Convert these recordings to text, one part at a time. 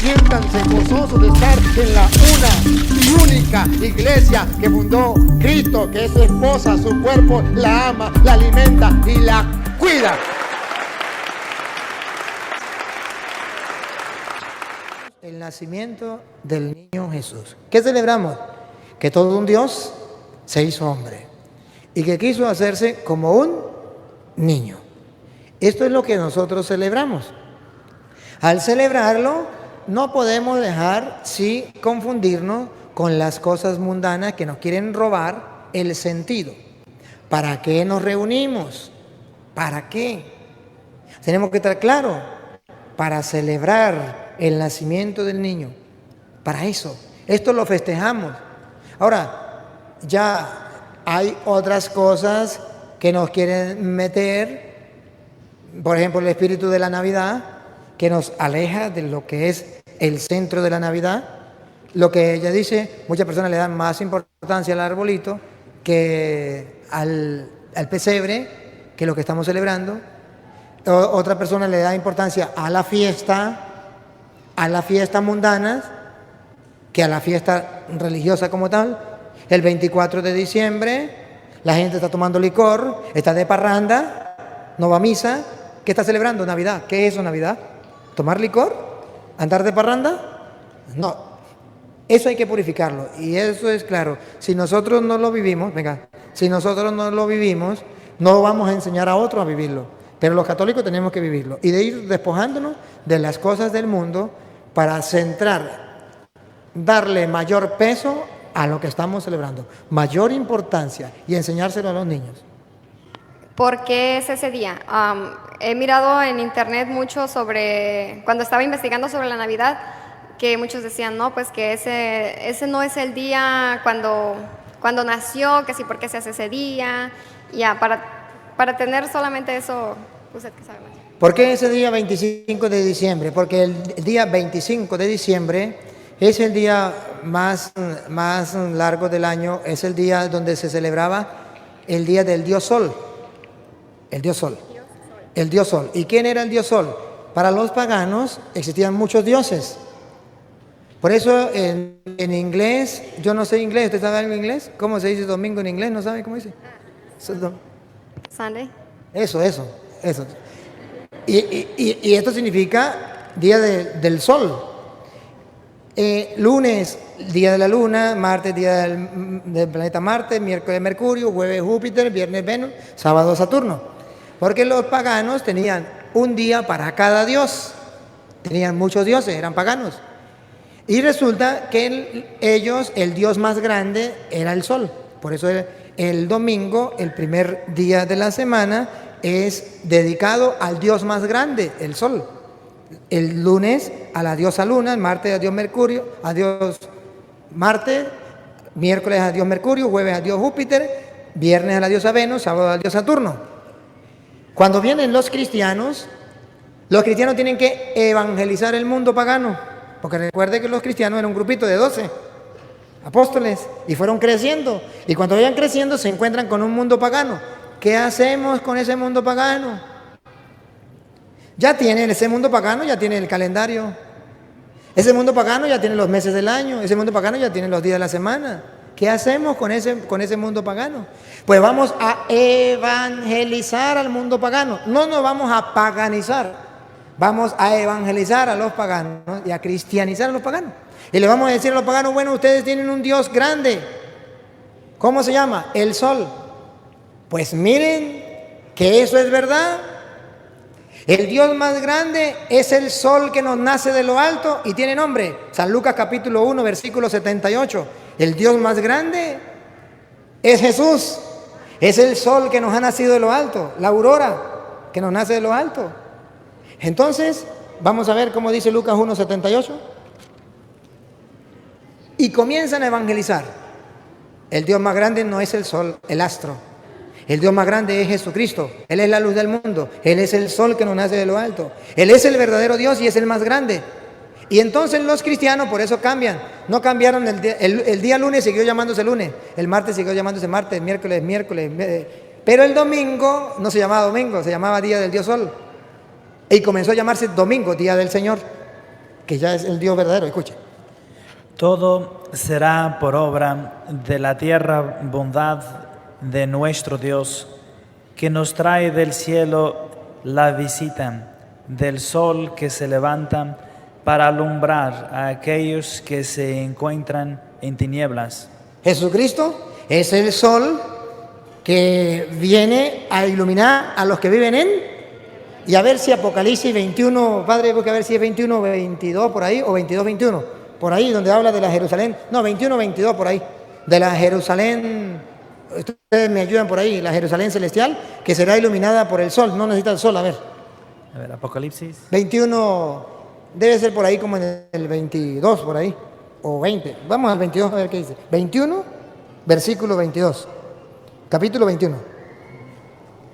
Siéntanse gozosos de estar en la una y única iglesia que fundó Cristo, que es su esposa, su cuerpo, la ama, la alimenta y la cuida. El nacimiento del niño Jesús. ¿Qué celebramos? Que todo un Dios se hizo hombre y que quiso hacerse como un niño. Esto es lo que nosotros celebramos. Al celebrarlo, no podemos dejar, sí, confundirnos con las cosas mundanas que nos quieren robar el sentido. ¿Para qué nos reunimos? ¿Para qué? Tenemos que estar claros, para celebrar el nacimiento del niño. Para eso. Esto lo festejamos. Ahora, ya hay otras cosas que nos quieren meter, por ejemplo, el espíritu de la Navidad, que nos aleja de lo que es el centro de la Navidad. Lo que ella dice, muchas personas le dan más importancia al arbolito que al pesebre, que lo que estamos celebrando. Otra persona le da importancia a la fiesta mundana, que a la fiesta religiosa como tal. El 24 de diciembre, la gente está tomando licor, está de parranda, no va a misa. ¿Qué está celebrando? Navidad. ¿Qué es eso, Navidad? ¿Tomar licor? ¿Andar de parranda? No. Eso hay que purificarlo. Y eso es claro. Si nosotros no lo vivimos, no vamos a enseñar a otros a vivirlo. Pero los católicos tenemos que vivirlo. Y de ir despojándonos de las cosas del mundo para darle mayor peso a lo que estamos celebrando, mayor importancia, y enseñárselo a los niños. ¿Por qué es ese día? He mirado en internet mucho cuando estaba investigando sobre la Navidad, que muchos decían, no, pues que ese no es el día cuando nació, que sí, ¿por qué se hace ese día? Ya, para tener solamente eso, usted que sabe más. ¿Por qué ese día 25 de diciembre? Porque el día 25 de diciembre es el día más largo del año, es el día donde se celebraba el día del Dios Sol. El Dios Sol. El Dios Sol. ¿Y quién era el Dios Sol? Para los paganos existían muchos dioses. Por eso en inglés, yo no sé inglés, ¿usted sabe algo en inglés? ¿Cómo se dice domingo en inglés? ¿No sabe cómo dice? Sunday. Eso. Y esto significa día del sol. Lunes, día de la luna, martes, día del planeta Marte, miércoles Mercurio, jueves Júpiter, viernes Venus, sábado Saturno. Porque los paganos tenían un día para cada dios. Tenían muchos dioses, eran paganos. Y resulta que el dios más grande era el sol. Por eso el domingo, el primer día de la semana, es dedicado al dios más grande, el sol. El lunes a la diosa luna, el martes a dios Mercurio, a dios Marte, miércoles a dios Mercurio, jueves a dios Júpiter, viernes a la diosa Venus, sábado a dios Saturno. Cuando vienen los cristianos tienen que evangelizar el mundo pagano, porque recuerde que los cristianos eran un grupito de 12 apóstoles y fueron creciendo, y cuando vayan creciendo se encuentran con un mundo pagano. ¿Qué hacemos con ese mundo pagano? Ese mundo pagano ya tiene el calendario, ese mundo pagano ya tiene los meses del año, ese mundo pagano ya tiene los días de la semana. ¿Qué hacemos con ese mundo pagano? Pues vamos a evangelizar al mundo pagano. No nos vamos a paganizar, vamos a evangelizar a los paganos y a cristianizar a los paganos. Y le vamos a decir a los paganos, bueno, ustedes tienen un Dios grande. ¿Cómo se llama? El sol. Pues miren que eso es verdad. El Dios más grande es el sol que nos nace de lo alto y tiene nombre. San Lucas capítulo 1, versículo 78. El Dios más grande es Jesús. Es el sol que nos ha nacido de lo alto, la aurora que nos nace de lo alto. Entonces, vamos a ver cómo dice Lucas 1, 78. Y comienzan a evangelizar. El Dios más grande no es el sol, el astro. El Dios más grande es Jesucristo. Él es la luz del mundo. Él es el sol que nos nace de lo alto. Él es el verdadero Dios y es el más grande. Y entonces los cristianos por eso cambian. No cambiaron el día lunes, siguió llamándose lunes. El martes siguió llamándose martes, miércoles. Pero el domingo no se llamaba domingo, se llamaba día del Dios Sol. Y comenzó a llamarse domingo, día del Señor. que ya es el Dios verdadero. Escuche. Todo será por obra de la tierra bondad de nuestro Dios, que nos trae del cielo la visita del sol que se levanta para alumbrar a aquellos que se encuentran en tinieblas. Jesucristo es el sol que viene a iluminar a los que viven en... Y a ver si Apocalipsis 21, Padre, porque a ver si es 21, 22 por ahí, o 22, 21, por ahí, donde habla de la Jerusalén, no, 21, 22 por ahí, de la Jerusalén, ustedes me ayudan por ahí, la Jerusalén celestial, que será iluminada por el sol, no necesita el sol, a ver, Apocalipsis. 21, debe ser por ahí como en el 22, por ahí, o 20, vamos al 22 a ver qué dice, 21, versículo 22, capítulo 21,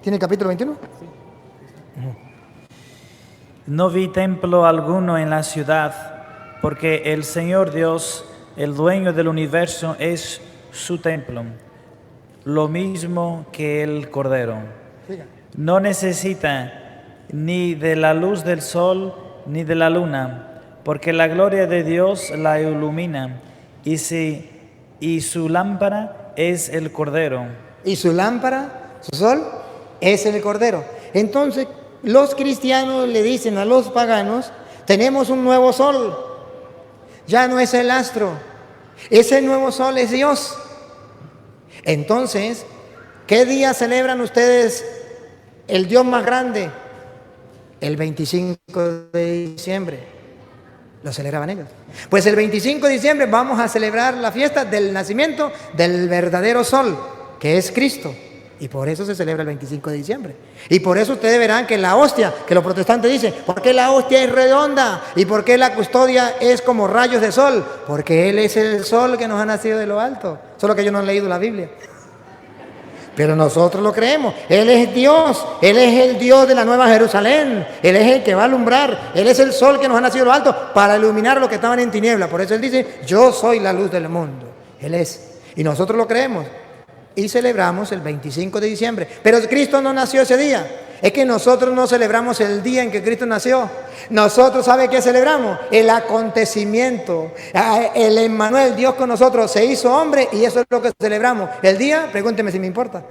¿tiene el capítulo 21? No vi templo alguno en la ciudad, porque el Señor Dios, el dueño del universo, es su templo, lo mismo que el Cordero. No necesita ni de la luz del sol ni de la luna, porque la gloria de Dios la ilumina, y su lámpara es el Cordero. Y su lámpara, su sol, es el Cordero. Entonces, los cristianos le dicen a los paganos, tenemos un nuevo sol, ya no es el astro, ese nuevo sol es Dios. Entonces, ¿qué día celebran ustedes el Dios más grande? El 25 de diciembre, lo celebraban ellos. Pues el 25 de diciembre vamos a celebrar la fiesta del nacimiento del verdadero sol, que es Cristo. Y por eso se celebra el 25 de diciembre. Y por eso ustedes verán que la hostia, que los protestantes dicen, ¿por qué la hostia es redonda? ¿Y por qué la custodia es como rayos de sol? Porque Él es el sol que nos ha nacido de lo alto. Solo que ellos no han leído la Biblia. Pero nosotros lo creemos. Él es Dios. Él es el Dios de la Nueva Jerusalén. Él es el que va a alumbrar. Él es el sol que nos ha nacido de lo alto para iluminar a los que estaban en tiniebla. Por eso Él dice, yo soy la luz del mundo. Él es. Y nosotros lo creemos. Y celebramos el 25 de diciembre. Pero Cristo no nació ese día. Es que nosotros no celebramos el día en que Cristo nació. Nosotros, ¿sabe qué celebramos? El acontecimiento. El Emmanuel, Dios con nosotros, se hizo hombre y eso es lo que celebramos. El día, pregúnteme si me importa.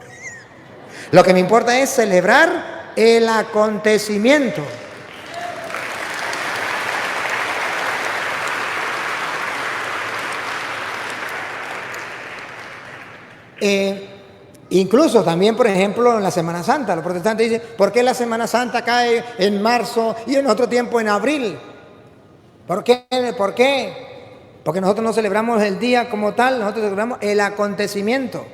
Lo que me importa es celebrar el acontecimiento. Incluso también, por ejemplo, en la Semana Santa, los protestantes dicen, ¿por qué la Semana Santa cae en marzo y en otro tiempo en abril? ¿Por qué? ¿Por qué? Porque nosotros no celebramos el día como tal, nosotros celebramos el acontecimiento.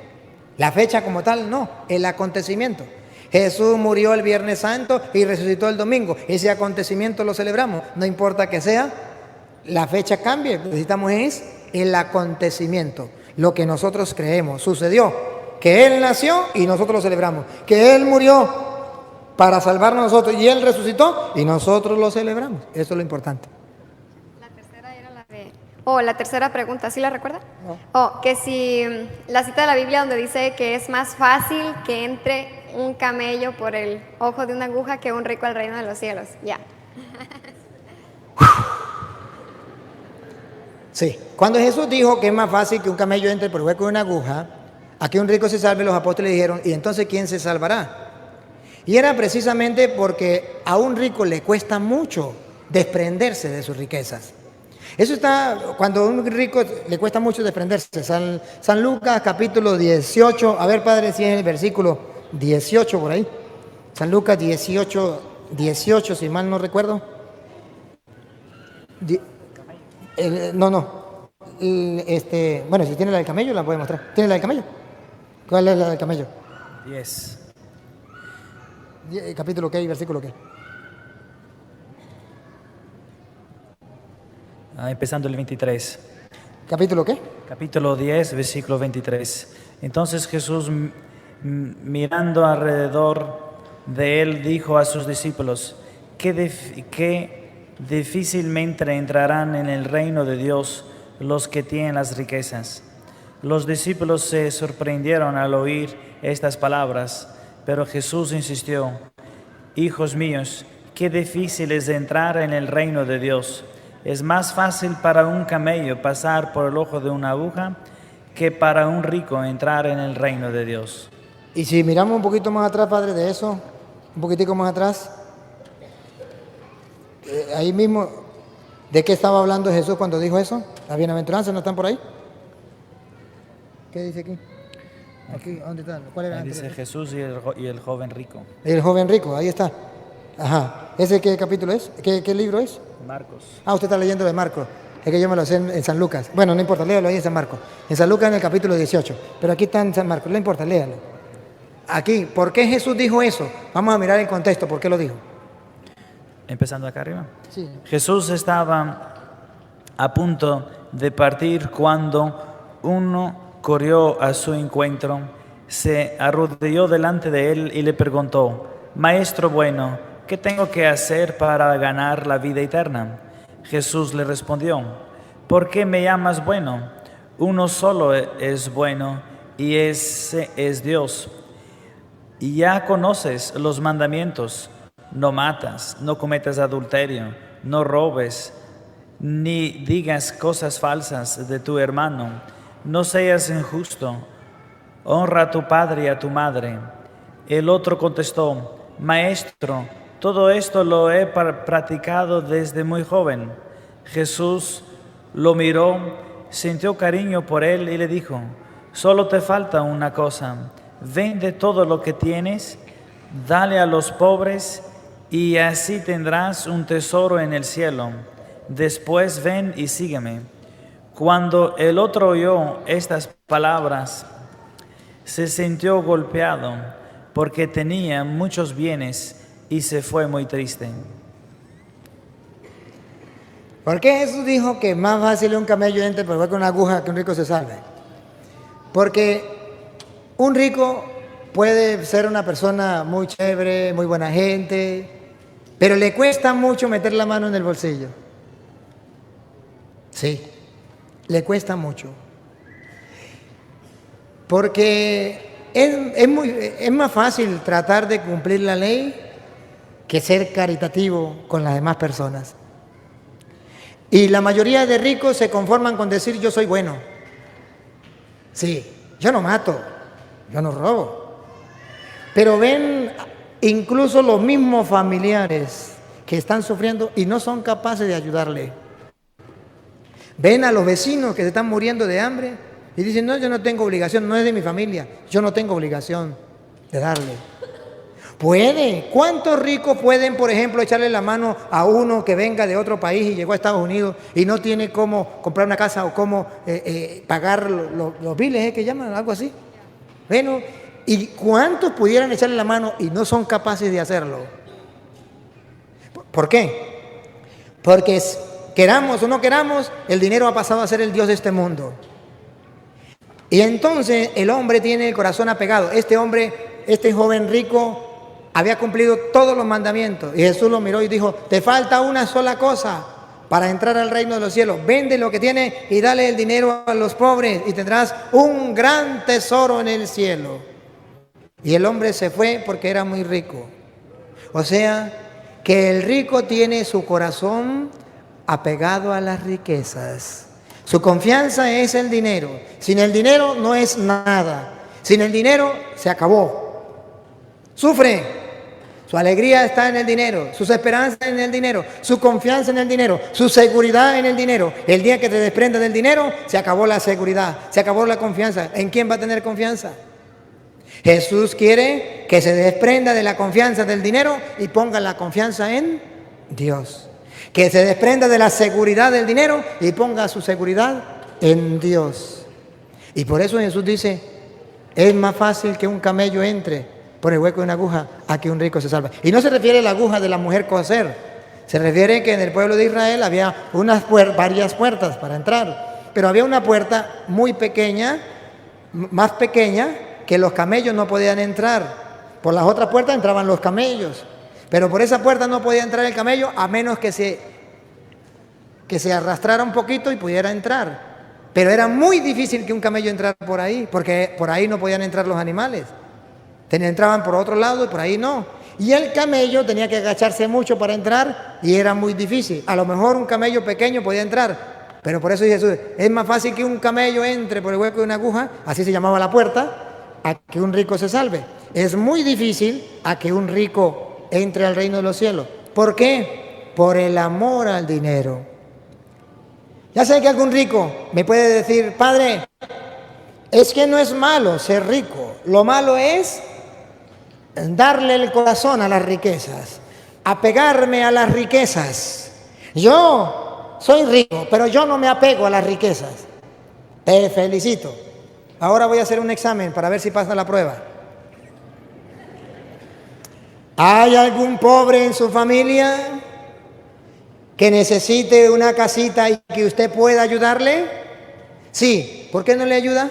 La fecha como tal, no, el acontecimiento. Jesús murió el Viernes Santo y resucitó el domingo. Ese acontecimiento lo celebramos, no importa que sea, la fecha cambie, lo que necesitamos es el acontecimiento. Lo que nosotros creemos sucedió, que Él nació y nosotros lo celebramos, que Él murió para salvarnos a nosotros y Él resucitó y nosotros lo celebramos. Eso es lo importante. La tercera era la de... la tercera pregunta, ¿sí la recuerda? No. Que si la cita de la Biblia donde dice que es más fácil que entre un camello por el ojo de una aguja que un rico al reino de los cielos. Ya. Sí, cuando Jesús dijo que es más fácil que un camello entre por el hueco de una aguja, a que un rico se salve, los apóstoles dijeron, ¿y entonces quién se salvará? Y era precisamente porque a un rico le cuesta mucho desprenderse de sus riquezas. Eso está, cuando a un rico le cuesta mucho desprenderse. San Lucas capítulo 18, a ver Padre si es el versículo 18 por ahí. San Lucas 18, si mal no recuerdo. Bueno, si tiene la del camello la puede mostrar. ¿Tiene la del camello? ¿Cuál es la del camello? 10. ¿Capítulo qué y versículo qué? Empezando el 23. ¿Capítulo qué? Capítulo 10, versículo 23. Entonces Jesús, mirando alrededor de él, dijo a sus discípulos, qué difícilmente entrarán en el reino de Dios los que tienen las riquezas. Los discípulos se sorprendieron al oír estas palabras, pero Jesús insistió, hijos míos, qué difícil es entrar en el reino de Dios. Es más fácil para un camello pasar por el ojo de una aguja que para un rico entrar en el reino de Dios. Y si miramos un poquito más atrás, Padre, de eso, un poquitico más atrás, ahí mismo, ¿de qué estaba hablando Jesús cuando dijo eso? ¿Las bienaventuranzas no están por ahí? ¿Qué dice aquí? Aquí, ¿dónde están? ¿Cuál era Ahí antes? dice Jesús y el joven rico. El joven rico, ahí está. Ajá. ¿Ese qué capítulo es? ¿Qué libro es? Marcos. Ah, usted está leyendo de Marcos. Es que yo me lo sé en San Lucas. Bueno, no importa, léalo ahí en San Marcos. En San Lucas en el capítulo 18. Pero aquí está en San Marcos, no importa, léalo. Aquí, ¿por qué Jesús dijo eso? Vamos a mirar el contexto, ¿por qué lo dijo? Empezando acá arriba. Sí. Jesús estaba a punto de partir cuando uno corrió a su encuentro, se arrodilló delante de él y le preguntó: Maestro bueno, ¿qué tengo que hacer para ganar la vida eterna? Jesús le respondió: ¿por qué me llamas bueno? Uno solo es bueno y ese es Dios. Y ya conoces los mandamientos: no matas, no cometas adulterio, no robes, ni digas cosas falsas de tu hermano, no seas injusto, honra a tu padre y a tu madre. El otro contestó: Maestro, todo esto lo he practicado desde muy joven. Jesús lo miró, sintió cariño por él y le dijo: solo te falta una cosa. Vende todo lo que tienes, dale a los pobres y así tendrás un tesoro en el cielo. Después ven y sígueme. Cuando el otro oyó estas palabras, se sintió golpeado porque tenía muchos bienes y se fue muy triste. ¿Por qué Jesús dijo que más fácil es un camello entre por igual con una aguja que un rico se salve? Porque un rico puede ser una persona muy chévere, muy buena gente, pero le cuesta mucho meter la mano en el bolsillo. Sí, le cuesta mucho. Porque es más fácil tratar de cumplir la ley que ser caritativo con las demás personas. Y la mayoría de ricos se conforman con decir: yo soy bueno. Sí, yo no mato, yo no robo. Pero ven incluso los mismos familiares que están sufriendo y no son capaces de ayudarle. Ven a los vecinos que se están muriendo de hambre y dicen: no, yo no tengo obligación, no es de mi familia, yo no tengo obligación de darle. Puede. ¿Cuántos ricos pueden, por ejemplo, echarle la mano a uno que venga de otro país y llegó a Estados Unidos y no tiene cómo comprar una casa o cómo pagar los biles, que llaman, algo así? Bueno, ¿y cuántos pudieran echarle la mano y no son capaces de hacerlo? ¿Por qué? Porque queramos o no queramos, el dinero ha pasado a ser el Dios de este mundo. Y entonces el hombre tiene el corazón apegado. Este joven rico había cumplido todos los mandamientos. Y Jesús lo miró y dijo: te falta una sola cosa para entrar al reino de los cielos. Vende lo que tienes y dale el dinero a los pobres y tendrás un gran tesoro en el cielo. Y el hombre se fue porque era muy rico. O sea, que el rico tiene su corazón apegado a las riquezas. Su confianza es el dinero. Sin el dinero no es nada. Sin el dinero se acabó. Sufre. Su alegría está en el dinero, sus esperanzas en el dinero, su confianza en el dinero, su seguridad en el dinero. El día que te desprendas del dinero, se acabó la seguridad, se acabó la confianza. ¿En quién va a tener confianza? Jesús quiere que se desprenda de la confianza del dinero y ponga la confianza en Dios. Que se desprenda de la seguridad del dinero y ponga su seguridad en Dios. Y por eso Jesús dice: es más fácil que un camello entre por el hueco de una aguja a que un rico se salve. Y no se refiere a la aguja de la mujer coser. Se refiere que en el pueblo de Israel había varias puertas para entrar. Pero había una puerta muy pequeña, más pequeña, que los camellos no podían entrar. Por las otras puertas entraban los camellos. Pero por esa puerta no podía entrar el camello a menos que se arrastrara un poquito y pudiera entrar. Pero era muy difícil que un camello entrara por ahí, porque por ahí no podían entrar los animales. Entraban por otro lado y por ahí no. y el camello tenía que agacharse mucho para entrar y era muy difícil. A lo mejor un camello pequeño podía entrar, pero por eso dice Jesús, es más fácil que un camello entre por el hueco de una aguja, así se llamaba la puerta, a que un rico se salve. Es muy difícil a que un rico entre al reino de los cielos. ¿Por qué? Por el amor al dinero. Ya sé que algún rico me puede decir, padre, es que no es malo ser rico, lo malo es darle el corazón a las riquezas, apegarme a las riquezas. Yo soy rico, pero yo no me apego a las riquezas. Te felicito. Ahora voy a hacer un examen para ver si pasa la prueba. ¿Hay algún pobre en su familia que necesite una casita y que usted pueda ayudarle? Sí. ¿Por qué no le ayuda?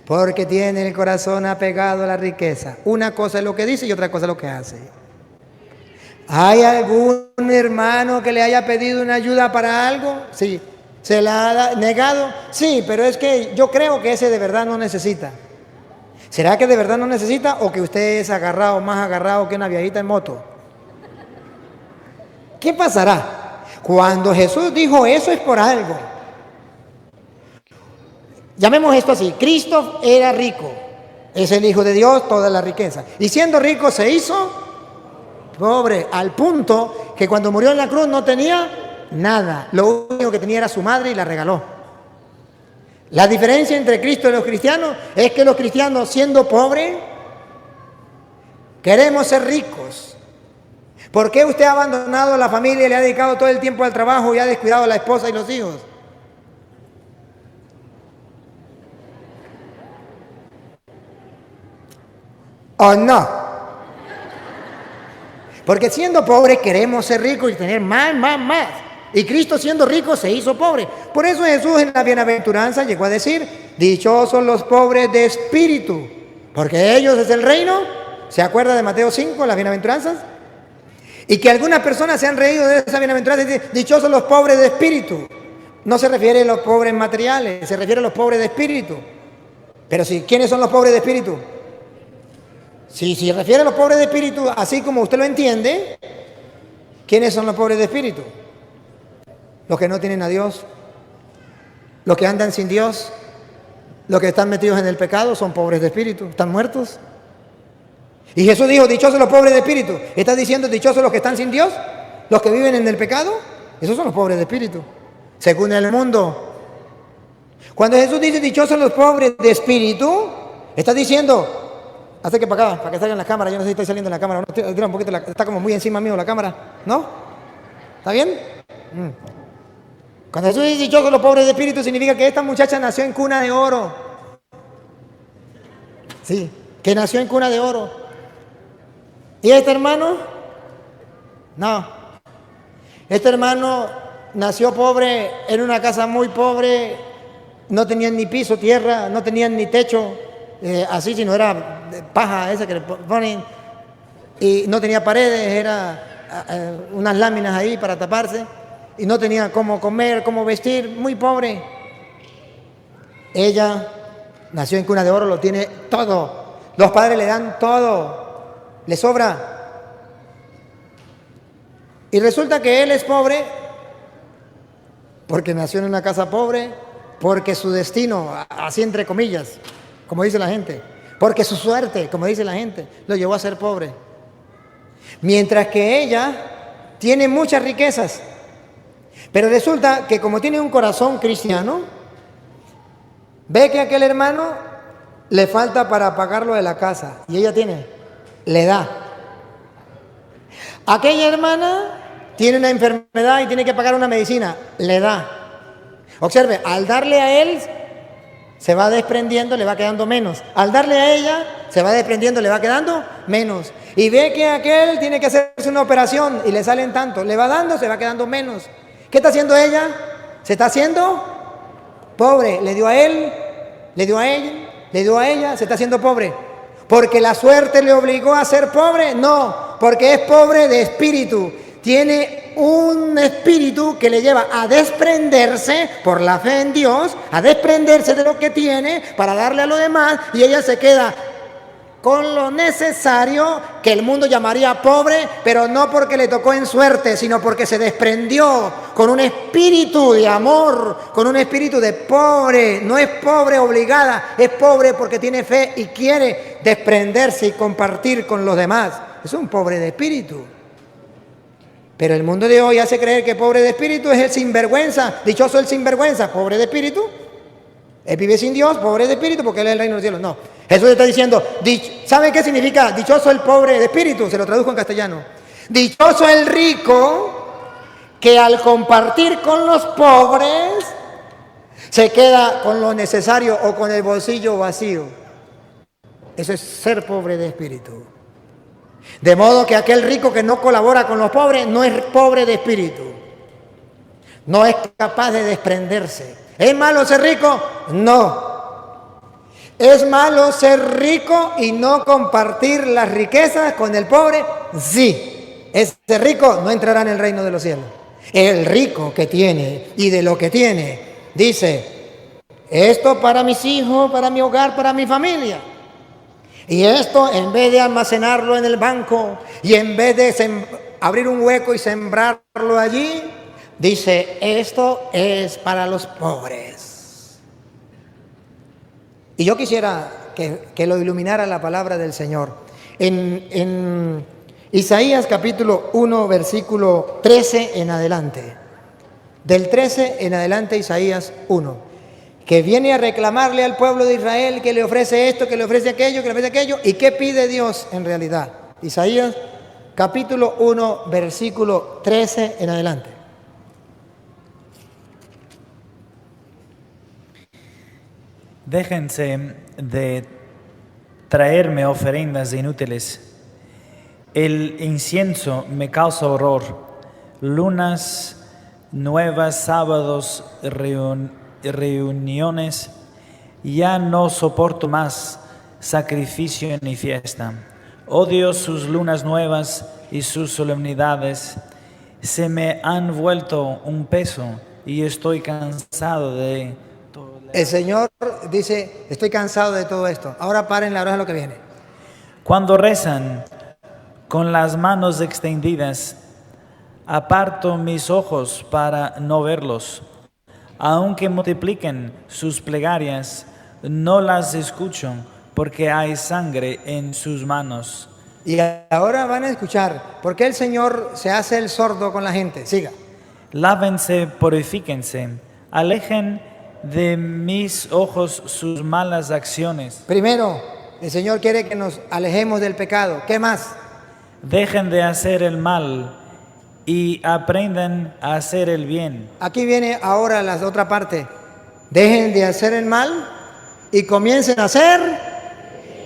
Porque tiene el corazón apegado a la riqueza. Una cosa es lo que dice y otra cosa es lo que hace. ¿Hay algún hermano que le haya pedido una ayuda para algo? Sí. ¿Se la ha negado? Sí, pero es que yo creo que ese de verdad no necesita. ¿Será que de verdad no necesita o que usted es agarrado, más agarrado que una viejita en moto? ¿Qué pasará? Cuando Jesús dijo eso es por algo. Llamemos esto así, Cristo era rico, es el Hijo de Dios, toda la riqueza. Y siendo rico se hizo pobre, al punto que cuando murió en la cruz no tenía nada. Lo único que tenía era su madre y la regaló. La diferencia entre Cristo y los cristianos es que los cristianos, siendo pobres, queremos ser ricos. ¿Por qué usted ha abandonado a la familia y le ha dedicado todo el tiempo al trabajo y ha descuidado a la esposa y los hijos? ¿O no? Porque siendo pobres queremos ser ricos y tener más. Y Cristo siendo rico se hizo pobre. Por eso Jesús en la bienaventuranza llegó a decir, dichosos los pobres de espíritu, porque ellos es el reino. ¿Se acuerda de Mateo 5, las bienaventuranzas? Y que algunas personas se han reído de esa bienaventuranza y dicen, dichosos los pobres de espíritu. No se refiere a los pobres materiales, se refiere a los pobres de espíritu. Pero si, ¿quiénes son los pobres de espíritu? Si se refiere a los pobres de espíritu, así como usted lo entiende, ¿quiénes son los pobres de espíritu? Los que no tienen a Dios, los que andan sin Dios, los que están metidos en el pecado son pobres de espíritu, están muertos. Y Jesús dijo, dichosos los pobres de espíritu. ¿Está diciendo dichosos los que están sin Dios? ¿Los que viven en el pecado? Esos son los pobres de espíritu, según el mundo. Cuando Jesús dice dichosos los pobres de espíritu, está diciendo... Hace para acá, para que salga en la cámara. Yo no sé si estoy saliendo en la cámara. No, tira un poquito, está como muy encima mío la cámara. ¿No? ¿Está bien? Cuando Jesús dice dichosos los pobres de espíritu, significa que esta muchacha nació en cuna de oro. Sí, que nació en cuna de oro. ¿Y este hermano? No. Este hermano nació pobre en una casa muy pobre. No tenían ni piso, tierra, no tenían ni techo. Así, si no era paja esa que le ponen, y no tenía paredes, era unas láminas ahí para taparse, y no tenía cómo comer, cómo vestir, muy pobre. Ella nació en cuna de oro, lo tiene todo, los padres le dan todo, le sobra. Y resulta que él es pobre porque nació en una casa pobre, porque su destino, así entre comillas, como dice la gente, porque su suerte, como dice la gente, lo llevó a ser pobre. Mientras que ella tiene muchas riquezas, pero resulta que como tiene un corazón cristiano, ve que a aquel hermano le falta para pagarlo de la casa y ella le da. Aquella hermana tiene una enfermedad y tiene que pagar una medicina, le da. Observe, al darle a él, se va desprendiendo, le va quedando menos. Al darle a ella, se va desprendiendo, le va quedando menos. Y ve que aquel tiene que hacerse una operación y le salen tanto. Le va dando, se va quedando menos. ¿Qué está haciendo ella? Se está haciendo pobre. Le dio a él, le dio a ella, le dio a ella, se está haciendo pobre. ¿Porque la suerte le obligó a ser pobre? No, porque es pobre de espíritu. Tiene un espíritu que le lleva a desprenderse por la fe en Dios, a desprenderse de lo que tiene para darle a lo demás, y ella se queda con lo necesario que el mundo llamaría pobre, pero no porque le tocó en suerte, sino porque se desprendió con un espíritu de amor, con un espíritu de pobre. No es pobre obligada, es pobre porque tiene fe y quiere desprenderse y compartir con los demás. Es un pobre de espíritu. Pero el mundo de hoy hace creer que pobre de espíritu es el sinvergüenza, dichoso el sinvergüenza, pobre de espíritu. Él vive sin Dios, pobre de espíritu, porque él es el reino de los cielos. No, Jesús está diciendo, ¿saben qué significa dichoso el pobre de espíritu? Se lo traduzco en castellano. Dichoso el rico que al compartir con los pobres se queda con lo necesario o con el bolsillo vacío. Eso es ser pobre de espíritu. De modo que aquel rico que no colabora con los pobres no es pobre de espíritu. No es capaz de desprenderse. ¿Es malo ser rico? No. ¿Es malo ser rico y no compartir las riquezas con el pobre? Sí. Ese rico no entrará en el reino de los cielos. El rico que tiene y de lo que tiene, dice, esto para mis hijos, para mi hogar, para mi familia. Y esto, en vez de almacenarlo en el banco y en vez de abrir un hueco y sembrarlo allí, dice, esto es para los pobres. Y yo quisiera que lo iluminara la palabra del Señor. En Isaías capítulo 1, versículo 13 en adelante. Del 13 en adelante, Isaías 1. Que viene a reclamarle al pueblo de Israel que le ofrece esto, que le ofrece aquello, que le ofrece aquello. ¿Y qué pide Dios en realidad? Isaías capítulo 1, versículo 13 en adelante. Déjense de traerme ofrendas inútiles. El incienso me causa horror. Lunas nuevas, sábados, reuniones. Ya no soporto más sacrificio ni fiesta. Odio sus lunas nuevas y sus solemnidades. Se me han vuelto un peso y estoy cansado de todo. El Señor dice, estoy cansado de todo esto. Ahora paren la hora de lo que viene. Cuando rezan con las manos extendidas, aparto mis ojos para no verlos. Aunque multipliquen sus plegarias, no las escucho porque hay sangre en sus manos. Y ahora van a escuchar, ¿por qué el Señor se hace el sordo con la gente? Siga. Lávense, purifíquense, alejen de mis ojos sus malas acciones. Primero, el Señor quiere que nos alejemos del pecado. ¿Qué más? Dejen de hacer el mal y aprendan a hacer el bien. Aquí viene ahora la otra parte. Dejen de hacer el mal y comiencen a hacer.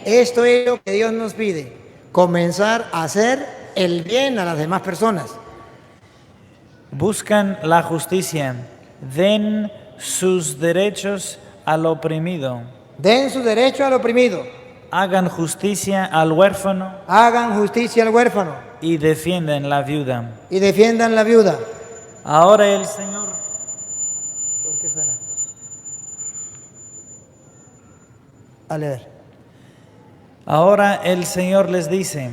Esto es lo que Dios nos pide. Comenzar a hacer el bien a las demás personas. Buscan la justicia. Den sus derechos al oprimido. Den su derecho al oprimido. Hagan justicia al huérfano. Hagan justicia al huérfano. Y defiendan la viuda. Y defiendan la viuda. Ahora el Señor. ¿Por qué suena? A leer. Ahora el Señor les dice: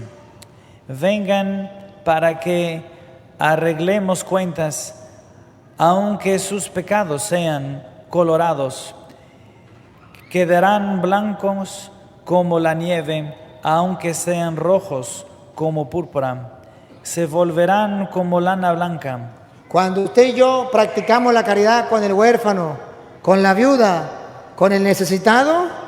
vengan para que arreglemos cuentas, aunque sus pecados sean colorados. Quedarán blancos como la nieve, aunque sean rojos como púrpura. Se volverán como lana blanca. Cuando usted y yo practicamos la caridad con el huérfano, con la viuda, con el necesitado,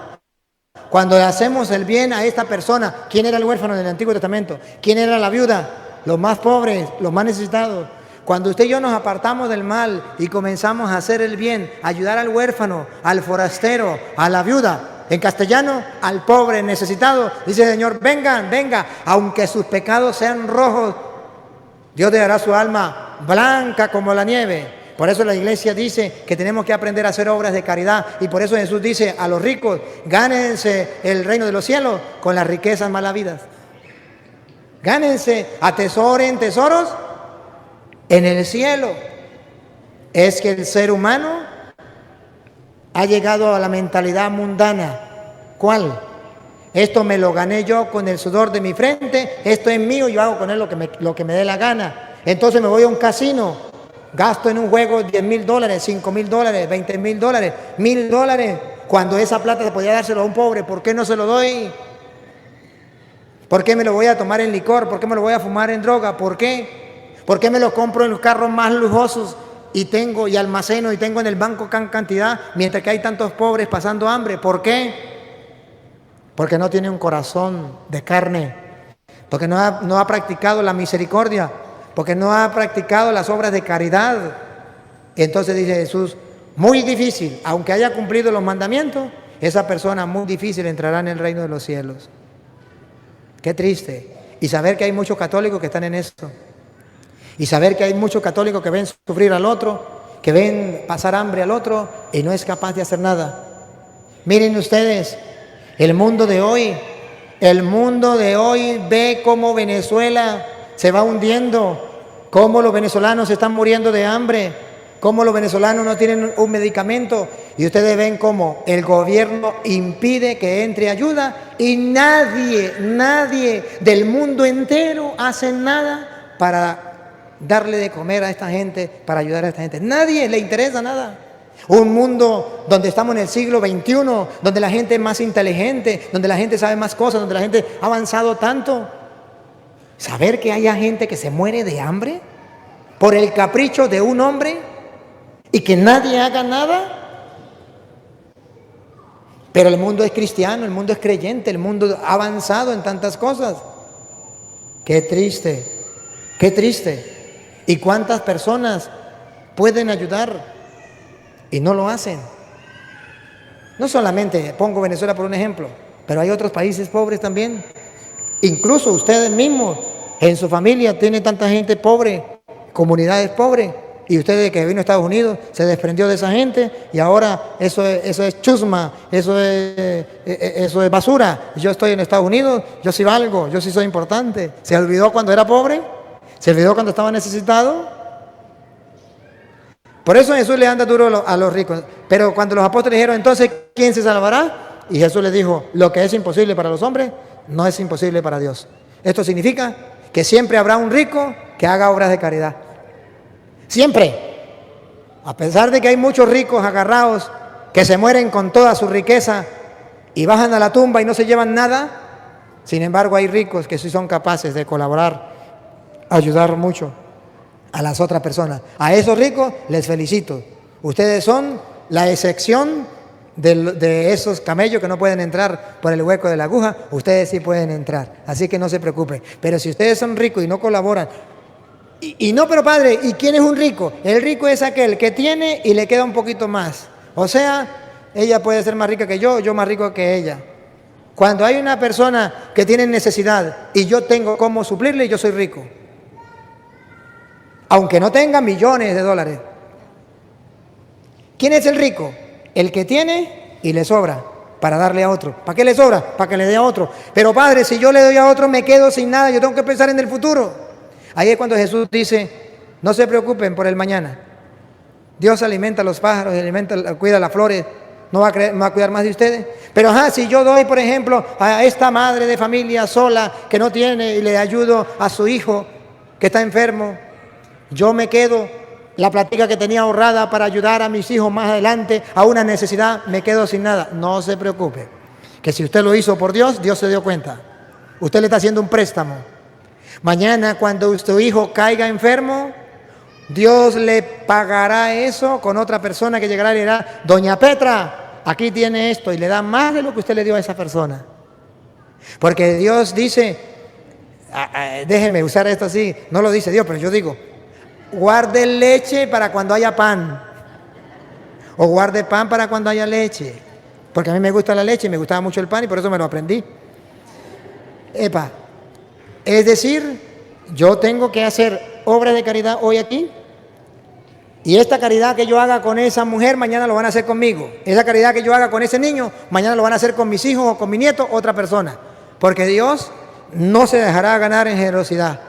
cuando hacemos el bien a esta persona, ¿quién era el huérfano del Antiguo Testamento? ¿Quién era la viuda? Los más pobres, los más necesitados. Cuando usted y yo nos apartamos del mal y comenzamos a hacer el bien, ayudar al huérfano, al forastero, a la viuda, en castellano, al pobre necesitado, dice el Señor, vengan, venga, aunque sus pecados sean rojos, Dios le hará su alma blanca como la nieve. Por eso la iglesia dice que tenemos que aprender a hacer obras de caridad, y por eso Jesús dice a los ricos, gánense el reino de los cielos con las riquezas mal habidas. Gánense, atesoren tesoros en el cielo. Es que el ser humano ha llegado a la mentalidad mundana. ¿Cuál? Esto me lo gané yo con el sudor de mi frente, esto es mío, yo hago con él lo que me dé la gana. Entonces me voy a un casino, gasto en un juego $10,000, $5,000, $20,000, $1,000, cuando esa plata se podía dárselo a un pobre. ¿Por qué no se lo doy? ¿Por qué me lo voy a tomar en licor? ¿Por qué me lo voy a fumar en droga? ¿Por qué? ¿Por qué me lo compro en los carros más lujosos y almaceno y tengo en el banco cantidad, mientras que hay tantos pobres pasando hambre? ¿Por qué? Porque no tiene un corazón de carne, porque no ha practicado la misericordia, porque no ha practicado las obras de caridad. Y entonces dice Jesús, muy difícil, aunque haya cumplido los mandamientos, esa persona muy difícil entrará en el reino de los cielos. Qué triste. Y saber que hay muchos católicos que están en esto. Y saber que hay muchos católicos que ven sufrir al otro, que ven pasar hambre al otro y no es capaz de hacer nada. Miren ustedes, el mundo de hoy ve cómo Venezuela se va hundiendo, cómo los venezolanos se están muriendo de hambre, cómo los venezolanos no tienen un medicamento, y ustedes ven cómo el gobierno impide que entre ayuda y nadie del mundo entero hace nada para darle de comer a esta gente, para ayudar a esta gente. Nadie le interesa nada. Un mundo donde estamos en el siglo XXI, donde la gente es más inteligente, donde la gente sabe más cosas, donde la gente ha avanzado tanto. Saber que haya gente que se muere de hambre por el capricho de un hombre y que nadie haga nada. Pero el mundo es cristiano, el mundo es creyente, el mundo ha avanzado en tantas cosas. Qué triste, qué triste. ¿Y cuántas personas pueden ayudar y no lo hacen? No solamente pongo Venezuela por un ejemplo, pero hay otros países pobres también. Incluso ustedes mismos, en su familia tiene tanta gente pobre, comunidades pobres, y usted desde que vino a Estados Unidos se desprendió de esa gente y ahora eso es chusma, eso es basura. Yo estoy en Estados Unidos, yo sí valgo, yo sí soy importante. ¿Se olvidó cuando era pobre? ¿Se olvidó cuando estaba necesitado? Por eso Jesús le anda duro a los ricos. Pero cuando los apóstoles dijeron, entonces, ¿quién se salvará? Y Jesús les dijo, lo que es imposible para los hombres, no es imposible para Dios. Esto significa que siempre habrá un rico que haga obras de caridad. Siempre. A pesar de que hay muchos ricos agarrados que se mueren con toda su riqueza y bajan a la tumba y no se llevan nada, sin embargo hay ricos que sí son capaces de colaborar, ayudar mucho a las otras personas. A esos ricos les felicito. Ustedes son la excepción de esos camellos que no pueden entrar por el hueco de la aguja. Ustedes sí pueden entrar, así que no se preocupen. Pero si ustedes son ricos y no colaboran, no, pero padre, ¿y quién es un rico? El rico es aquel que tiene y le queda un poquito más. O sea, ella puede ser más rica que yo más rico que ella. Cuando hay una persona que tiene necesidad y yo tengo cómo suplirle, yo soy rico. Aunque no tenga millones de dólares. ¿Quién es el rico? El que tiene y le sobra para darle a otro. ¿Para qué le sobra? Para que le dé a otro. Pero padre, si yo le doy a otro me quedo sin nada, yo tengo que pensar en el futuro. Ahí es cuando Jesús dice, no se preocupen por el mañana. Dios alimenta a los pájaros, cuida las flores, no va a cuidar más de ustedes. Pero si yo doy, por ejemplo, a esta madre de familia sola que no tiene y le ayudo a su hijo que está enfermo, yo me quedo la platica que tenía ahorrada para ayudar a mis hijos más adelante a una necesidad, me quedo sin nada. No se preocupe, que si usted lo hizo por Dios, Dios se dio cuenta. Usted le está haciendo un préstamo. Mañana cuando su hijo caiga enfermo, Dios le pagará eso con otra persona que llegará y le dirá, doña Petra, aquí tiene esto, y le da más de lo que usted le dio a esa persona. Porque Dios dice, déjenme usar esto así, no lo dice Dios, pero yo digo, guarde leche para cuando haya pan, o guarde pan para cuando haya leche, porque a mí me gusta la leche y me gustaba mucho el pan y por eso me lo aprendí. Es decir, yo tengo que hacer obras de caridad hoy aquí, y esta caridad que yo haga con esa mujer, mañana lo van a hacer conmigo. Esa caridad que yo haga con ese niño, mañana lo van a hacer con mis hijos o con mi nieto, otra persona. Porque Dios no se dejará ganar en generosidad.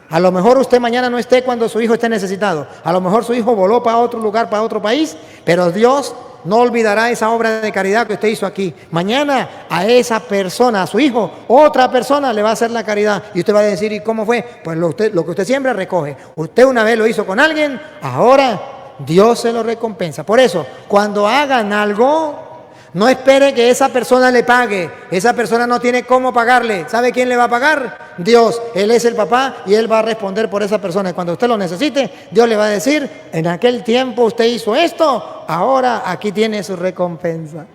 A lo mejor usted mañana no esté cuando su hijo esté necesitado. A lo mejor su hijo voló para otro lugar, para otro país, pero Dios no olvidará esa obra de caridad que usted hizo aquí. Mañana a esa persona, a su hijo, otra persona le va a hacer la caridad. Y usted va a decir, ¿y cómo fue? Pues lo que usted siempre recoge. Usted una vez lo hizo con alguien, ahora Dios se lo recompensa. Por eso, cuando hagan algo, no espere que esa persona le pague. Esa persona no tiene cómo pagarle. ¿Sabe quién le va a pagar? Dios. Él es el papá y Él va a responder por esa persona. Y cuando usted lo necesite, Dios le va a decir, en aquel tiempo usted hizo esto, ahora aquí tiene su recompensa.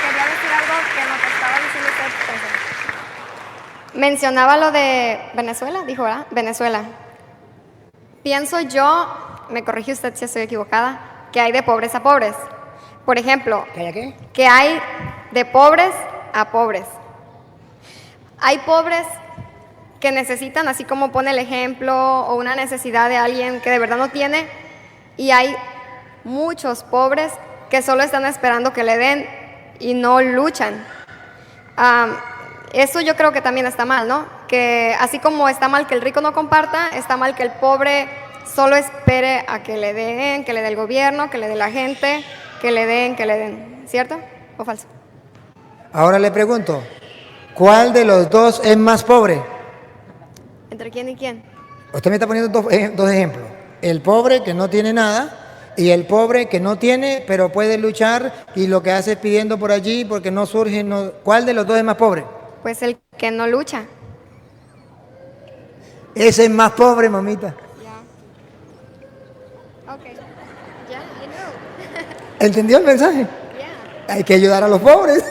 Quería decir algo que no te estaba diciendo usted. Mencionaba lo de Venezuela, dijo, ¿verdad? Venezuela. Pienso yo, me corrige usted si estoy equivocada, que hay de pobres a pobres. Por ejemplo, ¿Qué hay qué? que hay de pobres a pobres. Hay pobres que necesitan, así como pone el ejemplo, o una necesidad de alguien que de verdad no tiene, y hay muchos pobres que solo están esperando que le den y no luchan. Eso yo creo que también está mal, ¿no? Que así como está mal que el rico no comparta, está mal que el pobre solo espere a que le den, que le dé el gobierno, que le dé la gente, que le den, ¿cierto o falso? Ahora le pregunto, ¿cuál de los dos es más pobre? ¿Entre quién y quién? Usted me está poniendo dos ejemplos. El pobre que no tiene nada y el pobre que no tiene, pero puede luchar y lo que hace es pidiendo por allí porque no surge. ¿Cuál de los dos es más pobre? Pues el que no lucha. Ese es más pobre, mamita. Ok. Ya, I know. ¿Entendió el mensaje? Yeah. Hay que ayudar a los pobres.